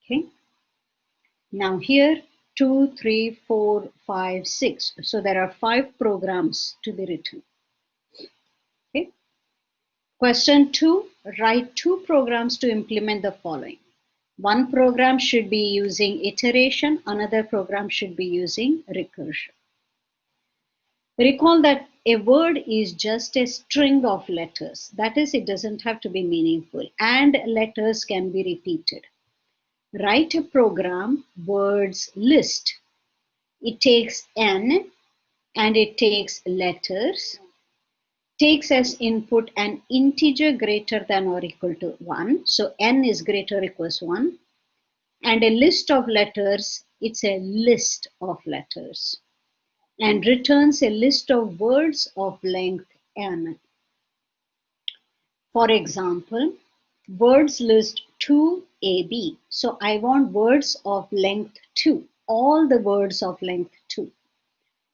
Okay. Now here 2, 3, 4, 5, 6. So there are 5 programs to be written. Okay. Question 2, write 2 programs to implement the following. One program should be using iteration, another program should be using recursion. Recall that a word is just a string of letters. That is, it doesn't have to be meaningful, and letters can be repeated. Write a program, words list. It takes n and it takes letters, takes as input an integer greater than or equal to 1. So n is greater or equals 1. And a list of letters, it's a list of letters. And returns a list of words of length n. For example, words list 2ab. So I want words of length 2, all the words of length 2.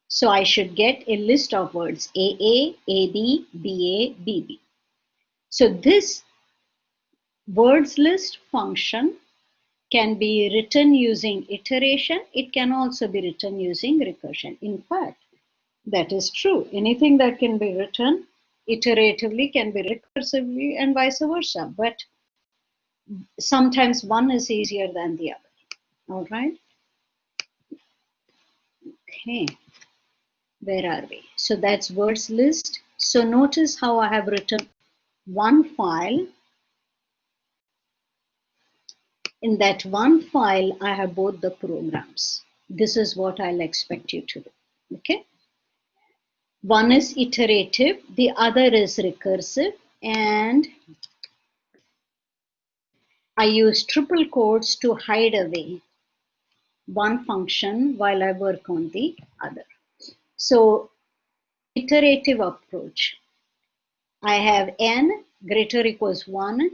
So I should get a list of words AA, AB, BA, BB. So this words list function can be written using iteration. It can also be written using recursion. In fact, that is true. Anything that can be written iteratively can be recursively and vice versa. But sometimes one is easier than the other. All right. Okay. Where are we? So that's words list. So notice how I have written one file. In that one file, I have both the programs. This is what I'll expect you to do. Okay. One is iterative, the other is recursive, and I use triple quotes to hide away one function while I work on the other. So, iterative approach. I have n greater or equals 1.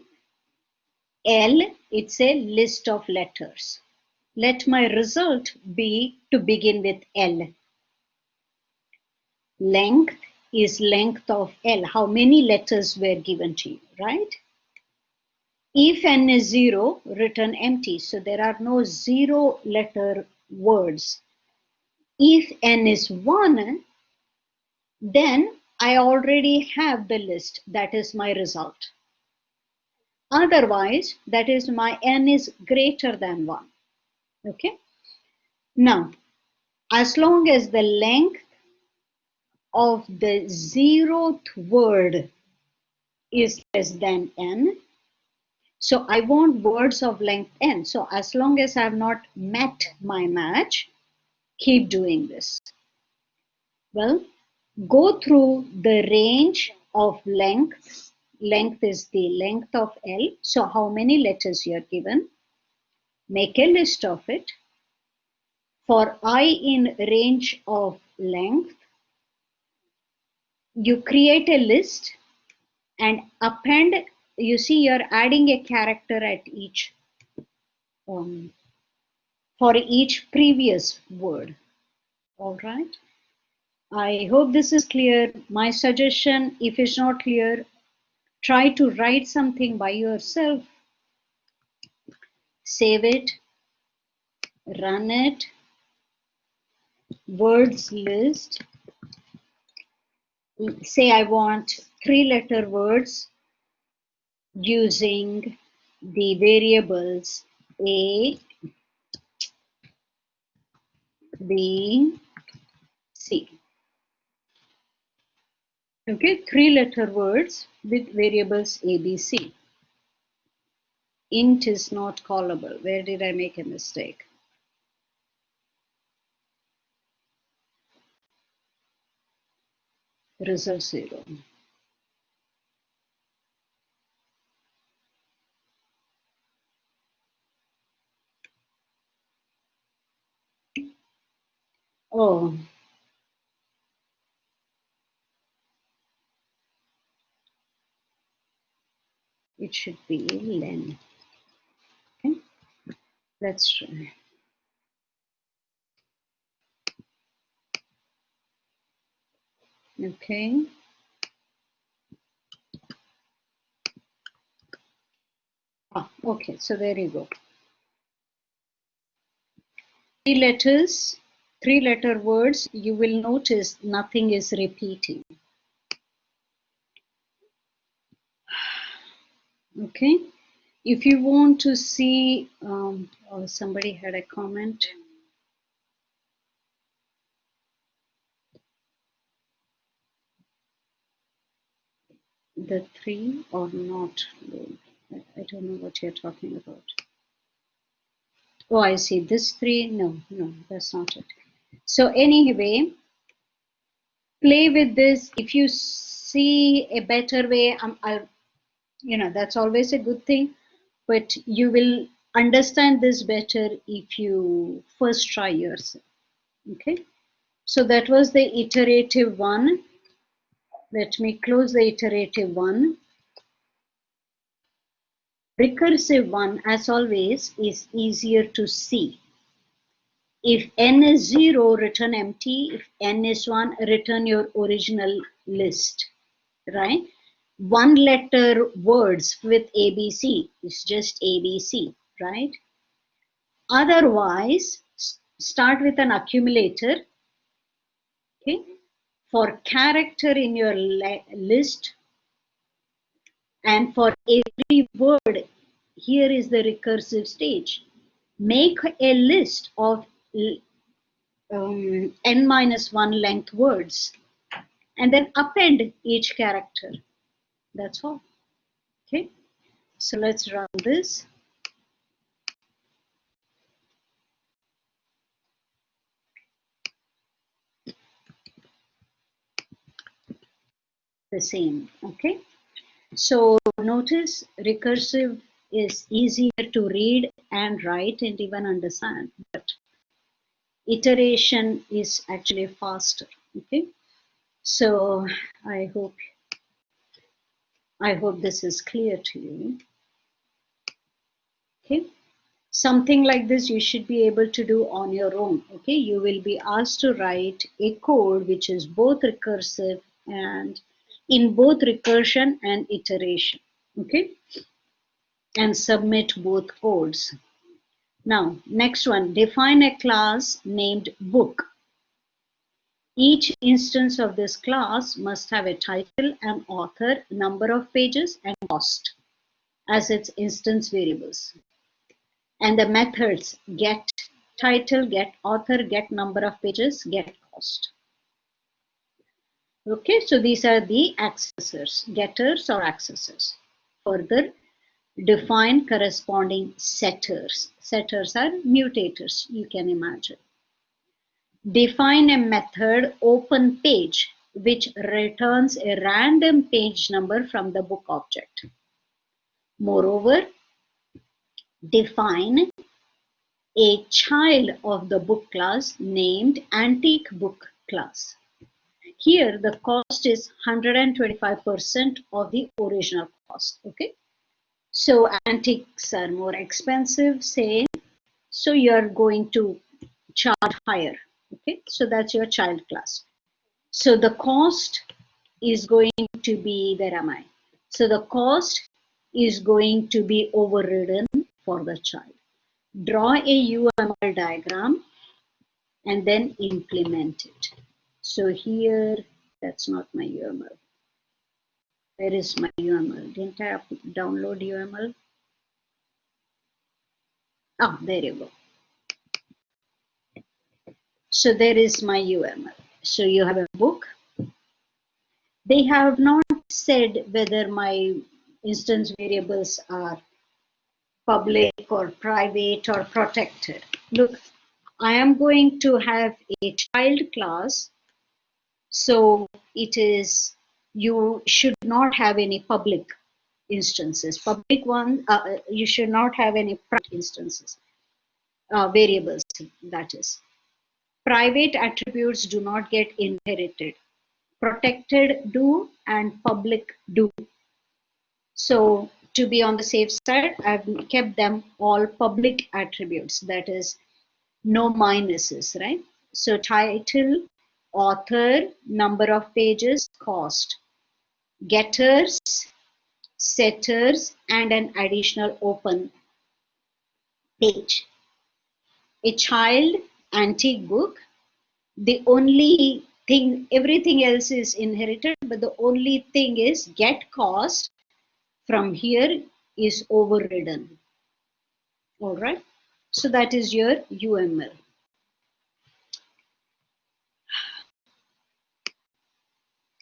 L, it's a list of letters. Let my result be to begin with L. Length is length of L. How many letters were given to you, right? If n is 0, return empty. So there are no 0 letter words. If n is 1, then I already have the list. That is my result. Otherwise, that is my n is greater than 1. Okay. Now, as long as the length of the 0th word is less than n, so I want words of length n. So as long as I have not met my match, keep doing this. Well, go through the range of length. Length is the length of L. So how many letters you are given? Make a list of it. For I in range of length, you create a list and append. You see, you're adding a character at each for each previous word. All right. I hope this is clear. My suggestion, if it's not clear, try to write something by yourself. Save it, run it, words list. Say I want 3-letter words using the variables A, B, C. Okay, 3-letter words with variables A, B, C. Int is not callable. Where did I make a mistake? Result 0. Oh, it should be len. Okay, let's try. Okay. Okay, so there you go. three-letter words, you will notice nothing is repeating. Okay. If you want to see, oh, somebody had a comment. The three or not? I don't know what you're talking about. Oh, I see. This three. No, that's not it. So anyway, play with this. If you see a better way, that's always a good thing. But you will understand this better if you first try yourself. Okay. So that was the iterative one. Let me close the iterative one. Recursive one, as always, is easier to see. If n is 0, return empty. If n is 1, return your original list, right? One letter words with ABC is just ABC, right? Otherwise, start with an accumulator, okay? For character in your list, and for every word, here is the recursive stage. Make a list of n-1 length words and then append each character. That's all. Okay. So let's run this. The same. Okay. So notice recursive is easier to read and write and even understand, but iteration is actually faster. Okay. So I hope this is clear to you. Okay. Something like this you should be able to do on your own. Okay. You will be asked to write a code which is both recursive and in both recursion and iteration. Okay. And submit both codes. Now, next one, define a class named book. Each instance of this class must have a title, an author, number of pages, and cost as its instance variables. And the methods get title, get author, get number of pages, get cost. Okay, so these are the accessors, getters or accessors. Further, define corresponding setters. Setters are mutators, you can imagine. Define a method openPage which returns a random page number from the book object. Moreover, define a child of the book class named antique book class. Here the cost is 125% of the original cost. Okay, so antiques are more expensive, say, so you are going to charge higher. Okay, so that's your child class. So the cost is going to be, where am I? So the cost is going to be overridden for the child. Draw a UML diagram and then implement it. So here, that's not my UML. Where is my UML? Didn't I download UML? Ah, there you go. So there is my UML. So you have a book. They have not said whether my instance variables are public or private or protected. Look, I am going to have a child class. So it is, you should not have any public instances. Public one, you should not have any private instances, variables, that is. Private attributes do not get inherited. Protected do and public do. So to be on the safe side, I've kept them all public attributes, that is no minuses, right? So title, author, number of pages, cost, getters, setters, and an additional open page. A child antique book. The only thing, everything else is inherited, but the only thing is get cost from here is overridden. All right. So that is your UML.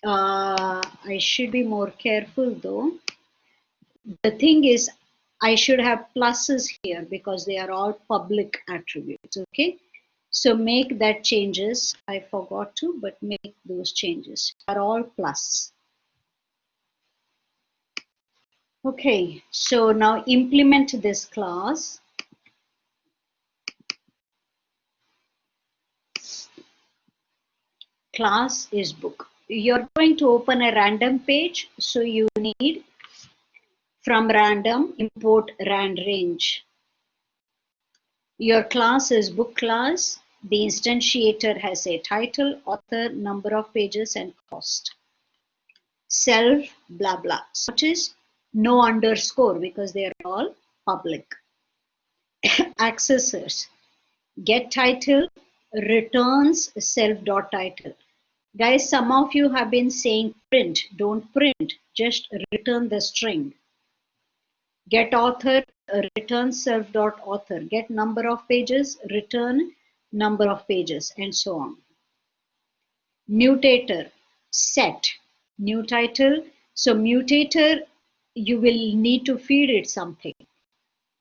I should be more careful though. The thing is, I should have pluses here because they are all public attributes. Okay. So make that changes. I forgot to, but make those changes. Are all plus. Okay. So now implement this class. Class is book. You're going to open a random page. So you need from random import rand range. Your class is book class. The instantiator has a title, author, number of pages, and cost. Self, blah, blah. So notice no underscore because they are all public. Accessors. Get title, returns self.title. Guys, some of you have been saying print. Don't print. Just return the string. Get author, return self.author. Get number of pages, return number of pages, and so on. Mutator, set, new title. So mutator, you will need to feed it something.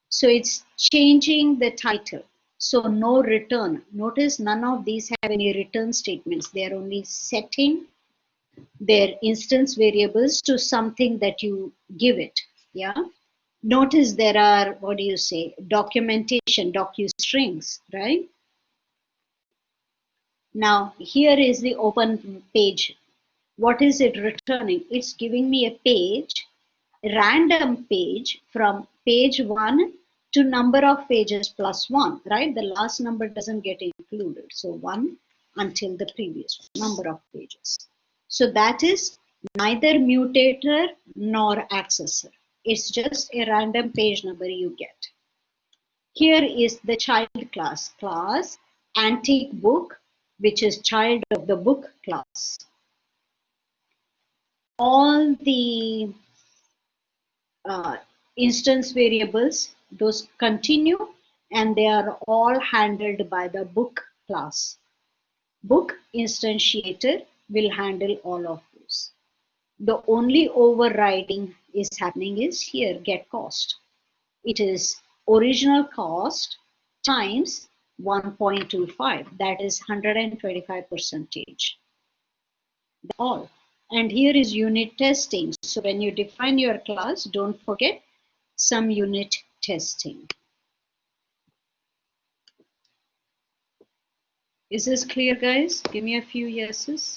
So it's changing the title. So no return. Notice none of these have any return statements. They are only setting their instance variables to something that you give it. Yeah. Notice there are, what do you say, documentation, docu-strings, right? Now, here is the open page. What is it returning? It's giving me a page, random page from page 1 to number of pages plus 1, right? The last number doesn't get included. So 1 until the previous number of pages. So that is neither mutator nor accessor. It's just a random page number you get. Here is the child class, antique book, which is child of the book class. All the instance variables, those continue, and they are all handled by the book class. Book instantiator will handle all of those. The only overriding is happening is here, get cost. It is original cost times 1.25, that is 125%. All. And here is unit testing. So when you define your class, don't forget some unit testing. Is this clear, guys? Give me a few yeses.